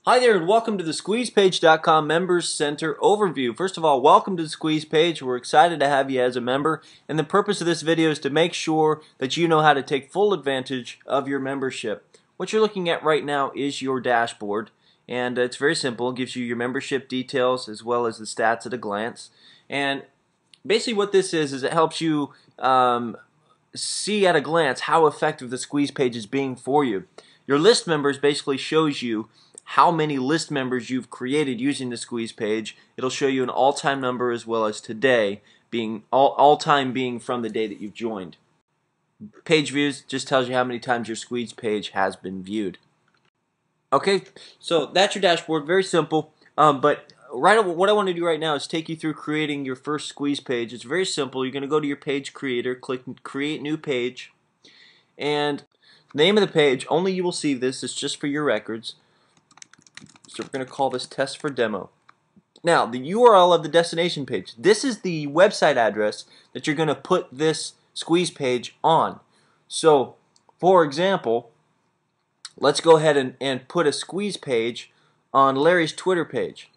Hi there and welcome to the SqueezePage.com Members Center Overview. First of all, welcome to the Squeeze Page. We're excited to have you as a member, and the purpose of this video is to make sure that you know how to take full advantage of your membership. What you're looking at right now is your dashboard, and it's very simple. It gives you your membership details as well as the stats at a glance. And basically what this is it helps you see at a glance how effective the Squeeze Page is being for you. Your list members basically shows you how many list members you've created using the Squeeze Page. It'll show you an all-time number as well as today, being all-time being from the day that you've joined. Page views just tells you how many times your Squeeze Page has been viewed. Okay, so that's your dashboard. Very simple, but what I want to do right now is take you through creating your first Squeeze Page. It's very simple. You're going to go to your page creator, click Create New Page, and the name of the page, only you will see this. It's just for your records. So we're going to call this Test for Demo. Now, the URL of the destination page. This is the website address that you're going to put this Squeeze Page on. So, for example, let's go ahead and put a Squeeze Page on Larry's Twitter page.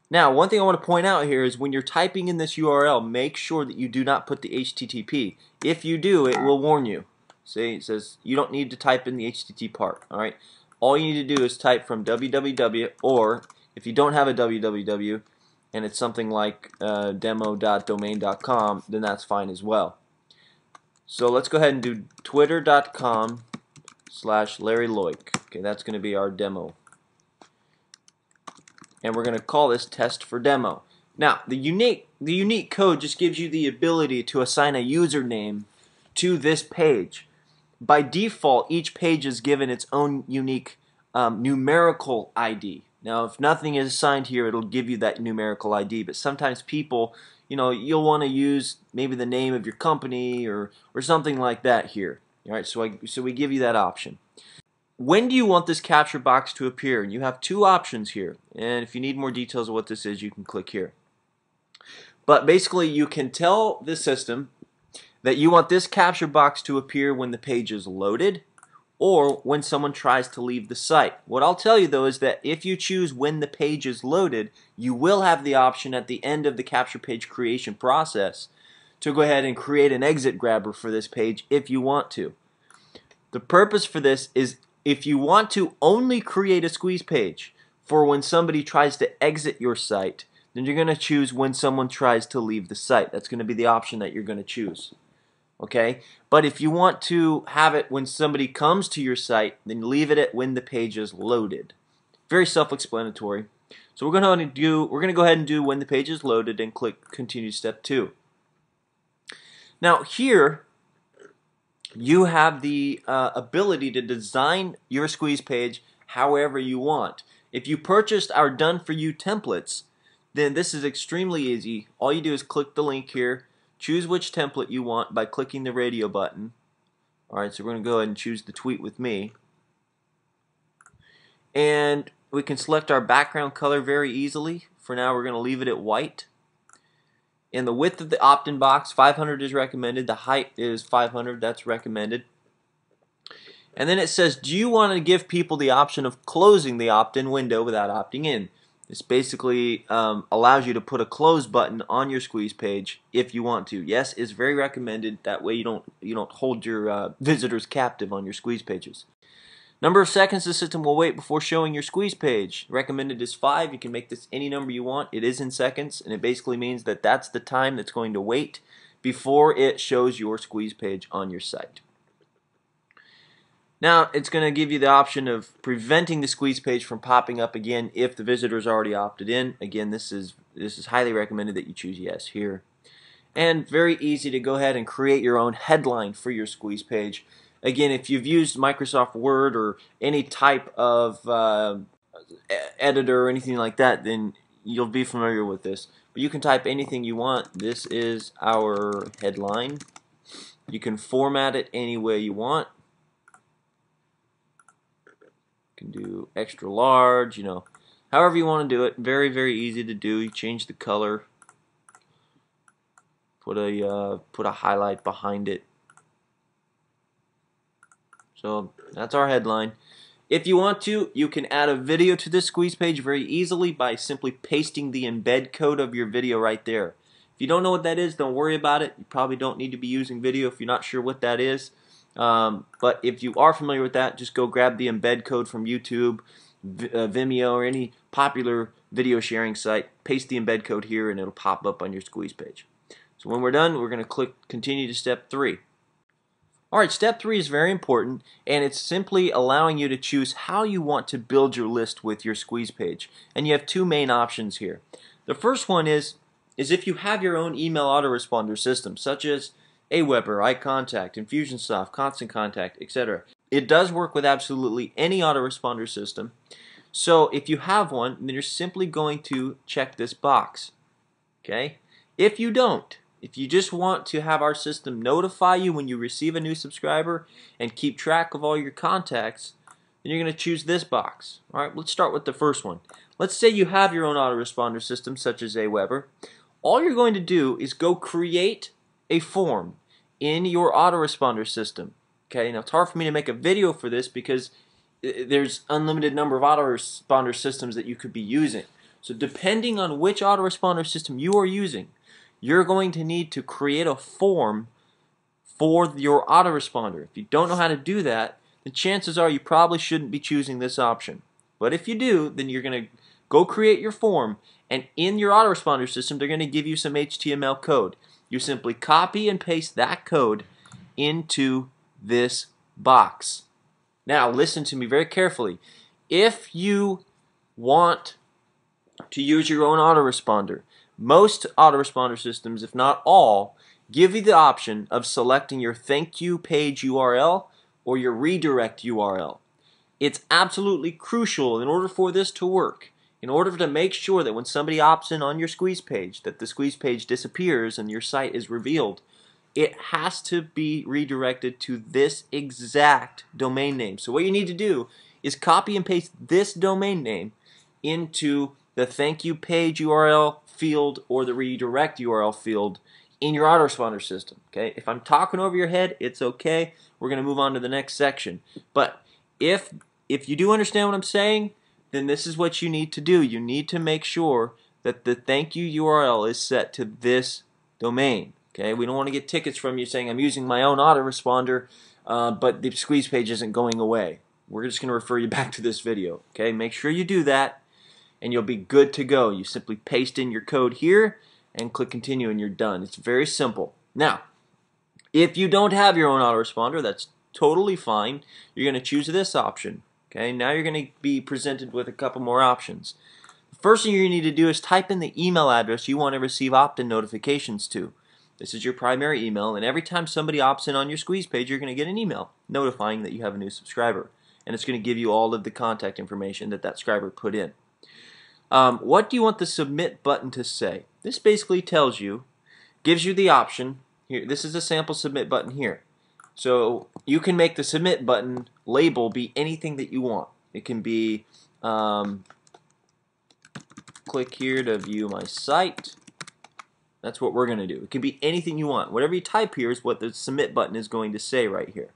Now, one thing I want to point out here is when you're typing in this URL, make sure that you do not put the HTTP. If you do, it will warn you. See, it says you don't need to type in the HTTP part. All right. All you need to do is type from www, or if you don't have a www and it's something like demo.domain.com, then that's fine as well. So let's go ahead and do twitter.com/Larry Loic. Okay, that's going to be our demo. And we're going to call this Test for Demo. Now, the unique code just gives you the ability to assign a username to this page. By default, each page is given its own unique numerical ID. Now, if nothing is assigned here, it'll give you that numerical ID. But sometimes people, you'll want to use maybe the name of your company or something like that here. All right, so we give you that option. When do you want this capture box to appear? You have two options here. And if you need more details of what this is, you can click here. But basically, you can tell the system that you want this capture box to appear when the page is loaded or when someone tries to leave the site. What I'll tell you though is that if you choose when the page is loaded, you will have the option at the end of the capture page creation process to go ahead and create an exit grabber for this page if you want to. The purpose for this is if you want to only create a Squeeze Page for when somebody tries to exit your site, then you're going to choose when someone tries to leave the site. That's going to be the option that you're going to choose. Okay, but if you want to have it when somebody comes to your site, then leave it at when the page is loaded. Very self-explanatory. So we're going to go ahead and do when the page is loaded and click Continue Step 2. Now here you have the ability to design your Squeeze Page however you want. If you purchased our Done For You templates, then this is extremely easy. All you do is click the link here. Choose which template you want by clicking the radio button. Alright, so we're going to go ahead and choose the Tweet With Me. And we can select our background color very easily. For now, we're going to leave it at white. And the width of the opt-in box, 500 is recommended. The height is 500, that's recommended. And then it says, do you want to give people the option of closing the opt-in window without opting in? This basically allows you to put a close button on your Squeeze Page if you want to. Yes, it's very recommended. That way you don't hold your visitors captive on your Squeeze Pages. Number of seconds the system will wait before showing your Squeeze Page. Recommended is 5. You can make this any number you want. It is in seconds, and it basically means that that's the time that's going to wait before it shows your Squeeze Page on your site. Now it's going to give you the option of preventing the Squeeze Page from popping up again if the visitor's already opted in. Again, this is highly recommended that you choose yes here. And very easy to go ahead and create your own headline for your Squeeze Page. Again, if you've used Microsoft Word or any type of editor or anything like that, then you'll be familiar with this. But you can type anything you want. This is our headline. You can format it any way you want. You can do extra large, however you want to do it. Very, very easy to do. You change the color, put a highlight behind it. So that's our headline. If you want to, you can add a video to this squeeze page very easily by simply pasting the embed code of your video right there. If you don't know what that is, don't worry about it. You probably don't need to be using video if you're not sure what that is. But if you are familiar with that, just go grab the embed code from YouTube, Vimeo, or any popular video sharing site, paste the embed code here, and it'll pop up on your squeeze page. So when we're done, we're going to click continue to step 3. Alright, step 3 is very important, and it's simply allowing you to choose how you want to build your list with your squeeze page. And you have two main options here. The first one is if you have your own email autoresponder system, such as Aweber, iContact, Infusionsoft, Constant Contact, etc. It does work with absolutely any autoresponder system. So if you have one, then you're simply going to check this box. Okay? If you don't, if you just want to have our system notify you when you receive a new subscriber and keep track of all your contacts, then you're going to choose this box. Alright, let's start with the first one. Let's say you have your own autoresponder system, such as Aweber. All you're going to do is go create a form in your autoresponder system. Okay, now it's hard for me to make a video for this because there's unlimited number of autoresponder systems that you could be using. So depending on which autoresponder system you are using, you're going to need to create a form for your autoresponder. If you don't know how to do that, the chances are you probably shouldn't be choosing this option. But if you do, then you're going to go create your form, and in your autoresponder system, they're going to give you some HTML code. You simply copy and paste that code into this box. Now, listen to me very carefully. If you want to use your own autoresponder, most autoresponder systems, if not all, give you the option of selecting your thank you page URL or your redirect URL. It's absolutely crucial in order for this to work. In order to make sure that when somebody opts in on your squeeze page, that the squeeze page disappears and your site is revealed, it has to be redirected to this exact domain name. So what you need to do is copy and paste this domain name into the thank you page URL field or the redirect URL field in your autoresponder system. Okay? If I'm talking over your head, it's okay. We're going to move on to the next section. But if you do understand what I'm saying, then this is what you need to do. You need to make sure that the thank you URL is set to this domain. Okay, we don't want to get tickets from you saying I'm using my own autoresponder, but the squeeze page isn't going away. We're just going to refer you back to this video. Okay, make sure you do that, and you'll be good to go. You simply paste in your code here and click continue, and you're done. It's very simple. Now, if you don't have your own autoresponder, that's totally fine. You're going to choose this option. Okay, now you're going to be presented with a couple more options. The first thing you need to do is type in the email address you want to receive opt-in notifications to. This is your primary email, and every time somebody opts in on your squeeze page, you're going to get an email notifying that you have a new subscriber. And it's going to give you all of the contact information that subscriber put in. What do you want the submit button to say? This basically tells you, gives you the option. Here, this is a sample submit button here. So you can make the submit button label be anything that you want. It can be click here to view my site. That's what we're going to do. It can be anything you want. Whatever you type here is what the submit button is going to say right here.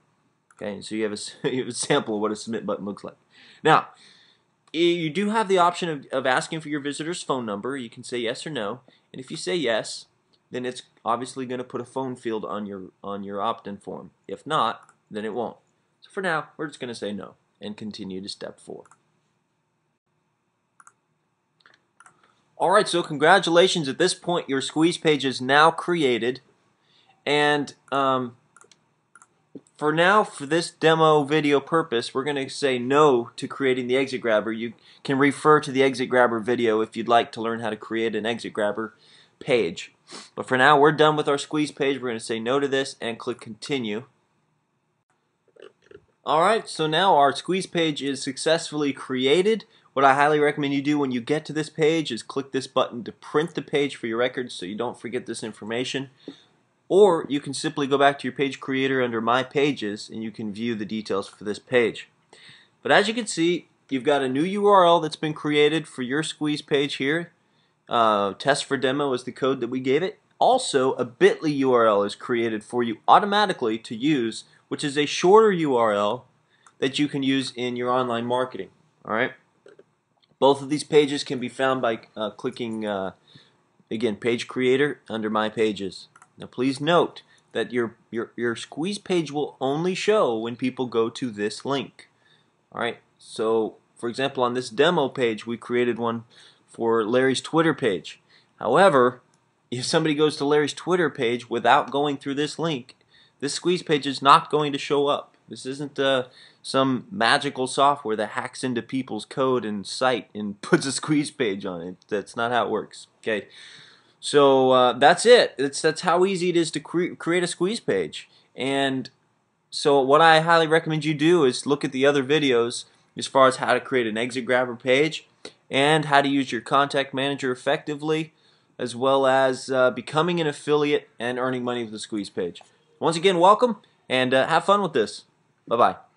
Okay, so you have a sample of what a submit button looks like. Now, you do have the option of asking for your visitor's phone number. You can say yes or no. And if you say yes, then it's obviously going to put a phone field on your opt-in form. If not, then it won't. So for now, we're just going to say no and continue to step 4. Alright, so congratulations. At this point, your squeeze page is now created. And for now, for this demo video purpose, we're going to say no to creating the exit grabber. You can refer to the exit grabber video if you'd like to learn how to create an exit grabber page. But for now, we're done with our squeeze page. We're going to say no to this and click continue. Alright, so now our squeeze page is successfully created. What I highly recommend you do when you get to this page is click this button to print the page for your records so you don't forget this information. Or you can simply go back to your page creator under My Pages and you can view the details for this page. But as you can see, you've got a new URL that's been created for your squeeze page here. Test for demo is the code that we gave it. Also, a bit.ly URL is created for you automatically to use, which is a shorter URL that you can use in your online marketing. All right. Both of these pages can be found by clicking again, Page Creator under My Pages. Now, please note that your squeeze page will only show when people go to this link. All right. So, for example, on this demo page, we created one for Larry's Twitter page. However, if somebody goes to Larry's Twitter page without going through this link, this squeeze page is not going to show up. This isn't some magical software that hacks into people's code and site and puts a squeeze page on it. That's not how it works. Okay, so that's it. That's how easy it is to create a squeeze page. And so what I highly recommend you do is look at the other videos as far as how to create an exit grabber page and how to use your contact manager effectively, as well as becoming an affiliate and earning money with the squeeze page. Once again, welcome, and have fun with this. Bye-bye.